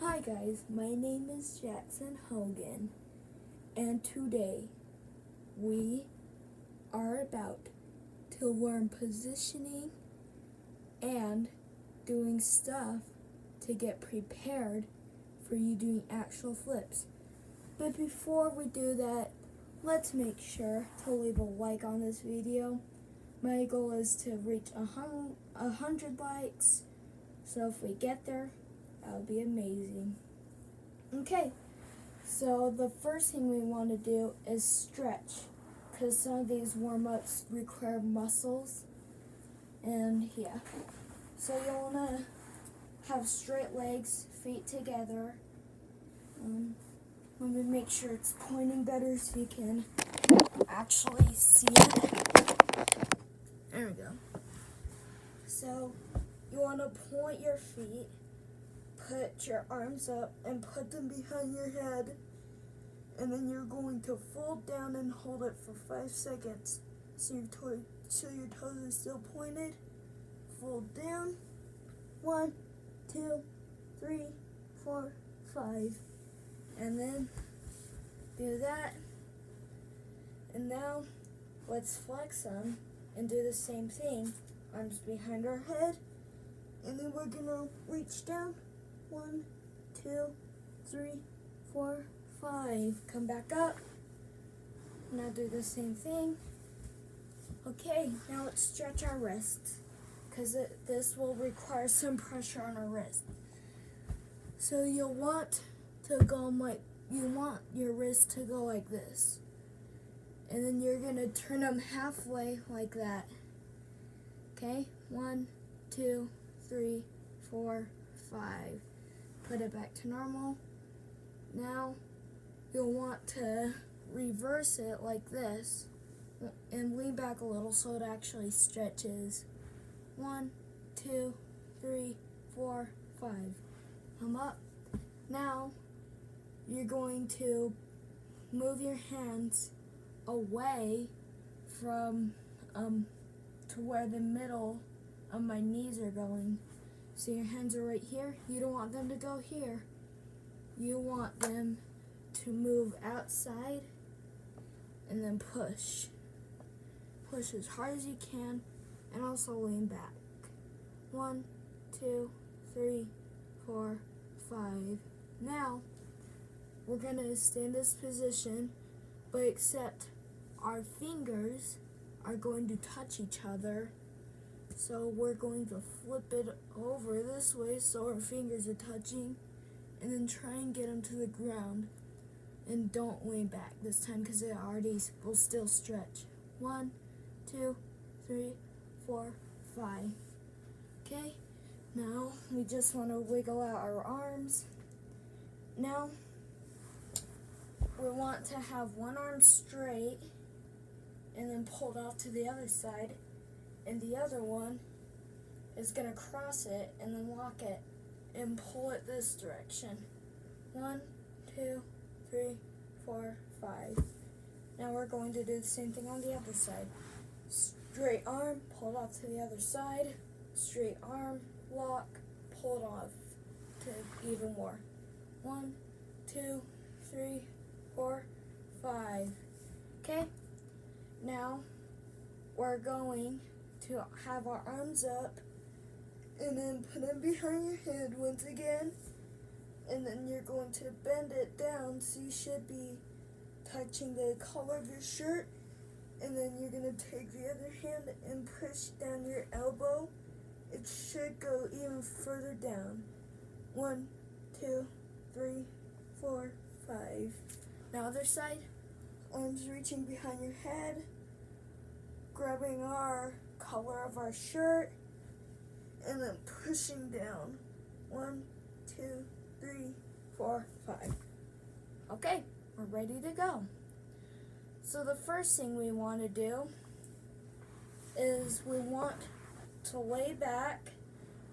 Hi guys, my name is Jackson Hogan, and today we are about to learn positioning and doing stuff to get prepared for you doing actual flips. But before we do that, let's make sure to leave a like on this video. My goal is to reach 100 likes, so if we get there, that would be amazing. Okay, so the first thing we want to do is stretch, because some of these warm-ups require muscles. And yeah, so you'll want to have straight legs, feet together. Let me make sure it's pointing better so you can actually see it. There we go. So you want to point your feet, put your arms up and put them behind your head, and then you're going to fold down and hold it for 5 seconds. So your toes are still pointed. Fold down. 1, 2, 3, 4, 5. And then do that. And now let's flex them and do the same thing. Arms behind our head. And then we're gonna reach down. 1, 2, 3, 4, 5. Come back up. Now do the same thing. Okay, now let's stretch our wrists, because this will require some pressure on our wrist. So you'll want to go you want your wrist to go like this. And then you're gonna turn them halfway like that. Okay, 1, 2, 3, 4, 5. Put it back to normal. Now you'll want to reverse it like this and lean back a little so it actually stretches. 1, 2, 3, 4, 5. Come up. Now you're going to move your hands away from to where the middle of my knees are going. So your hands are right here. You don't want them to go here. You want them to move outside and then push. Push as hard as you can and also lean back. 1, 2, 3, 4, 5. Now we're gonna stay in this position, but except our fingers are going to touch each other. So we're going to flip it over this way so our fingers are touching, and then try and get them to the ground. And don't lean back this time because it already will still stretch. 1, 2, 3, 4, 5. Okay, now we just want to wiggle out our arms. Now we want to have one arm straight and then pulled off to the other side, and the other one is going to cross it and then lock it and pull it this direction. 1, 2, 3, 4, 5. Now we're going to do the same thing on the other side. Straight arm, pull it off to the other side. Straight arm, lock, pull it off to even more. 1, 2, 3, 4, 5. Okay? Now we're going to have our arms up and then put them behind your head once again. And then you're going to bend it down so you should be touching the collar of your shirt. And then you're going to take the other hand and push down your elbow. It should go even further down. 1, 2, 3, 4, 5. Now other side. Arms reaching behind your head. Grabbing our collar of our shirt. And then pushing down. 1, 2, 3, 4, 5. Okay, we're ready to go. So the first thing we want to do is we want to lay back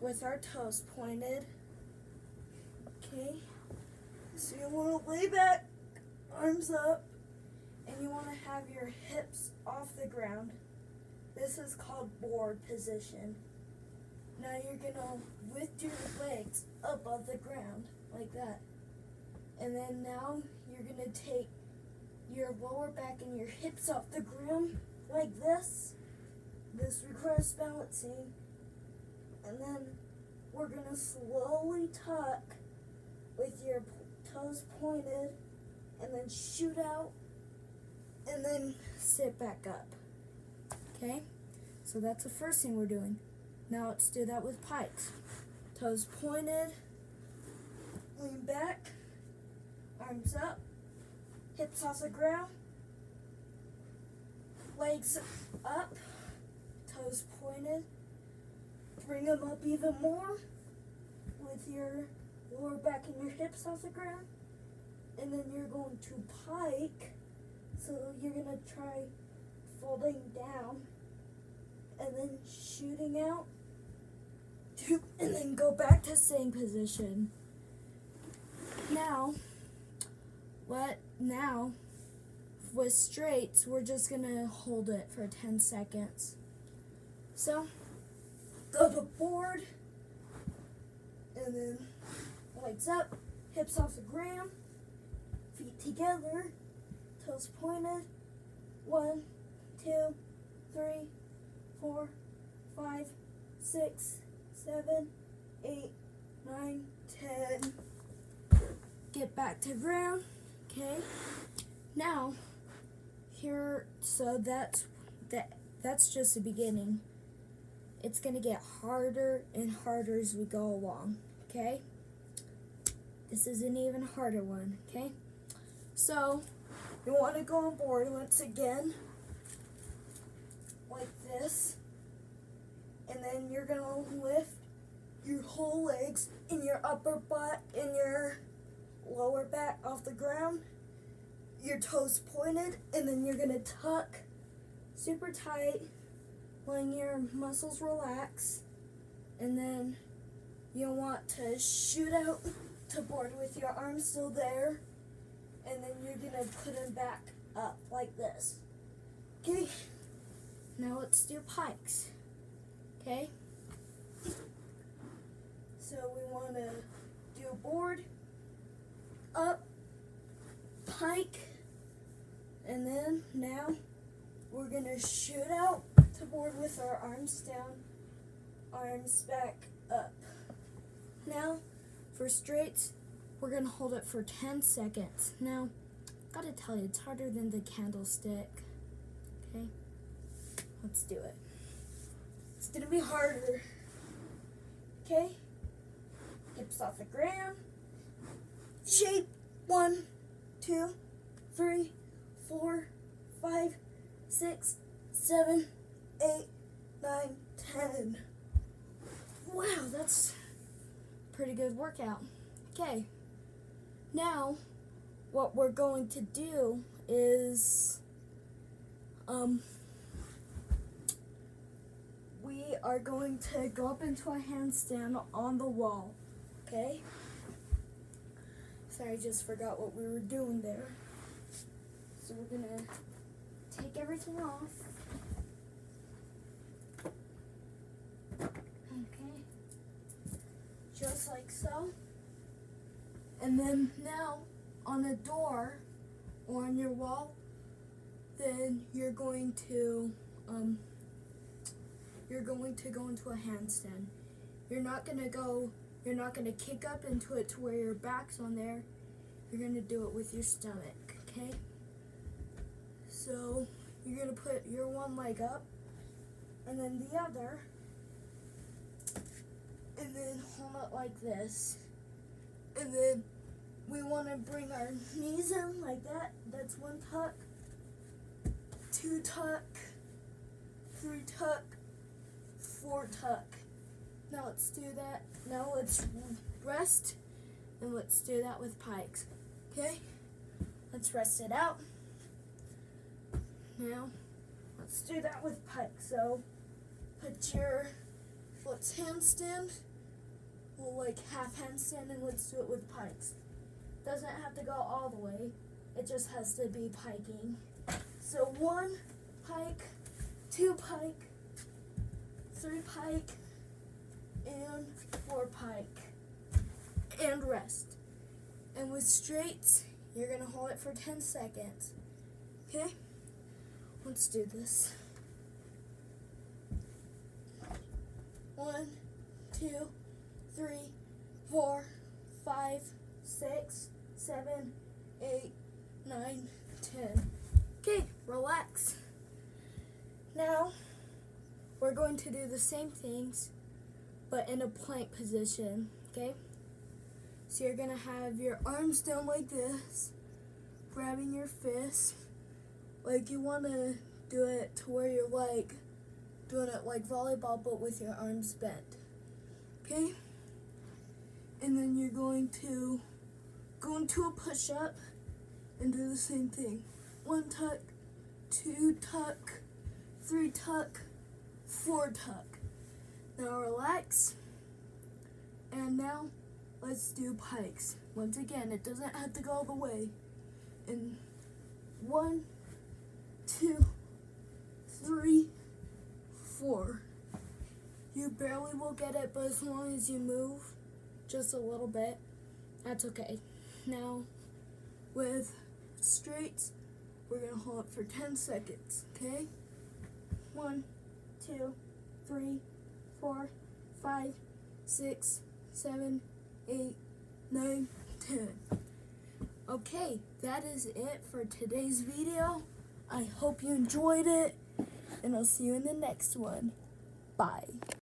with our toes pointed. Okay, so you want to lay back, arms up, and you want to have your hips off the ground. This is called board position. Now you're gonna lift your legs up off the ground like that. And then now you're gonna take your lower back and your hips off the ground like this. This requires balancing. And then we're gonna slowly tuck with your toes pointed and then shoot out and then sit back up. Okay? So that's the first thing we're doing. Now let's do that with pikes. Toes pointed, lean back, arms up, hips off the ground, legs up, toes pointed. Bring them up even more with your lower back and your hips off the ground. And then you're going to pike. So you're going to try folding down and then shooting out. And then go back to same position. Now with straights, we're just going to hold it for 10 seconds. So go to board, and then legs up, hips off the ground, feet together, toes pointed. 1, 2, 3, 4, 5, 6, 7, 8, 9, 10. Get back to ground. Okay. Now, here, so that's just the beginning. It's going to get harder and harder as we go along, okay? This is an even harder one, okay? So, you want to go on board once again, like this, and then you're going to lift your whole legs and your upper butt and your lower back off the ground, your toes pointed, and then you're going to tuck super tight, letting your muscles relax, and then you want to shoot out to board with your arms still there, and then you're going to put them back up like this. Okay, now let's do pikes. Okay, so we want to do board, up, pike, and then now we're going to shoot out to board with our arms down, arms back up. Now, for straights, we're going to hold it for 10 seconds. Now, gotta tell you, it's harder than the candlestick. Okay, let's do it. It's going to be harder. Okay, hips off the ground. Shape. 1, 2, 3, 4, 5, 6, 7, 8, 9, 10. Wow, that's a pretty good workout. Okay, now what we're going to do is we are going to go up into a handstand on the wall. Okay? Sorry, I just forgot what we were doing there. So we're gonna take everything off. Okay. Just like so. And then now on a door or on your wall, then you're going to go into a handstand. You're not gonna kick up into it to where your back's on there. You're gonna do it with your stomach, okay? So you're gonna put your one leg up and then the other, and then hold it like this. And then we wanna bring our knees in like that. That's 1 tuck, 2 tuck, 3 tuck, 4 tuck. Now let's do that. Now let's rest, and let's do that with pikes. Okay? Let's rest it out. Now, let's do that with pikes. So, put your foot's handstand, well, like half handstand, and let's do it with pikes. Doesn't have to go all the way. It just has to be piking. So 1 pike, 2 pike, 3 pike, and 4 pike. And rest. And with straights, you're going to hold it for 10 seconds. Okay? Let's do this. 1, 2, 3, 4, 5, 6, 7, 8, 9, 10. Okay, relax. Now, we're going to do the same things, but in a plank position, okay? So you're gonna have your arms down like this, grabbing your fist, like you wanna do it to where you're like doing it like volleyball, but with your arms bent, okay? And then you're going to go into a push-up and do the same thing. 1 tuck, 2 tuck, 3 tuck, 4 tuck. Now relax. And now let's do pikes. Once again, it doesn't have to go all the way. And 1, 2, 3, 4. You barely will get it, but as long as you move just a little bit, that's okay. Now, with straights, we're gonna hold it for 10 seconds, okay? 1, 2, 3, 4, 5, 6, 7, 8, 9, 10. Okay, that is it for today's video. I hope you enjoyed it, and I'll see you in the next one. Bye.